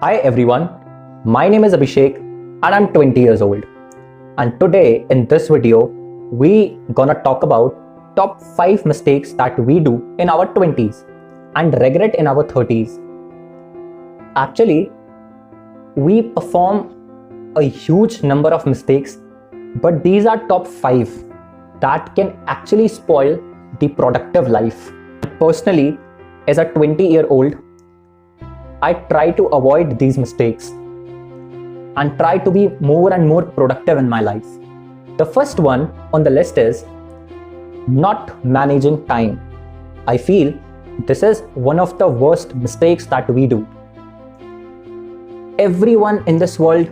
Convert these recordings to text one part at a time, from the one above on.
Hi everyone, my name is Abhishek and I'm 20 years old. And today in this video, we gonna talk about top 5 mistakes that we do in our 20s and regret in our 30s. Actually, we perform a huge number of mistakes, but these are top 5 that can actually spoil the productive life. Personally, as a 20-year-old, I try to avoid these mistakes and try to be more and more productive in my life. The first one on the list is not managing time. I feel this is one of the worst mistakes that we do. Everyone in this world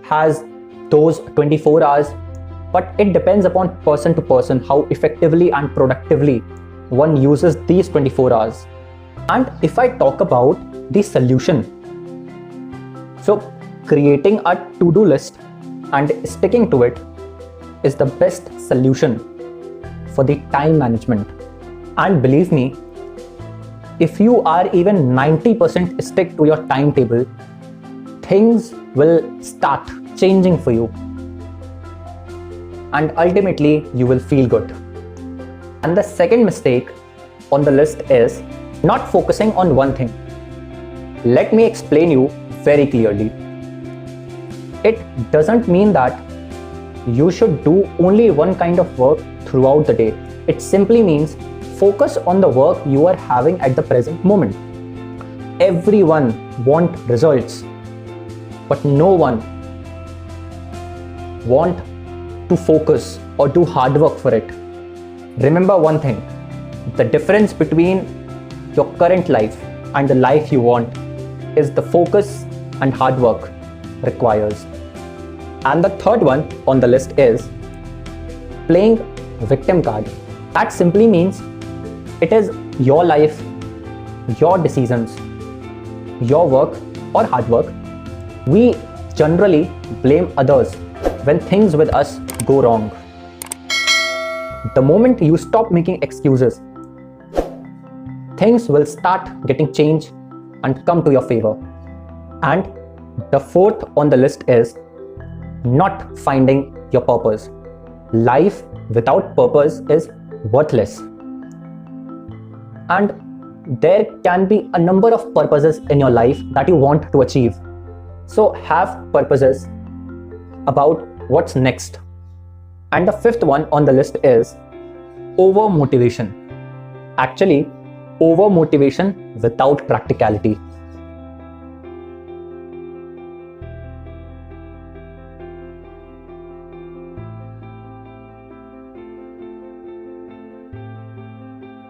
has those 24 hours, but it depends upon person to person how effectively and productively one uses these 24 hours. And if I talk about the solution, so creating a to-do list and sticking to it is the best solution for the time management. And believe me, if you are even 90% stick to your timetable, things will start changing for you and ultimately you will feel good. And the second mistake on the list is not focusing on one thing. Let me explain you very clearly. It doesn't mean that you should do only one kind of work throughout the day. It simply means focus on the work you are having at the present moment. Everyone wants results, but no one wants to focus or do hard work for it. Remember one thing, the difference between your current life and the life you want is the focus and hard work requires. And the third one on the list is playing victim card. That simply means it is your life, your decisions, your work or hard work. We generally blame others when things with us go wrong. The moment you stop making excuses, things will start getting changed and come to your favor. And the fourth on the list is not finding your purpose. Life without purpose is worthless. And there can be a number of purposes in your life that you want to achieve. So have purposes about what's next. And the fifth one on the list is over motivation. Actually, over motivation without practicality.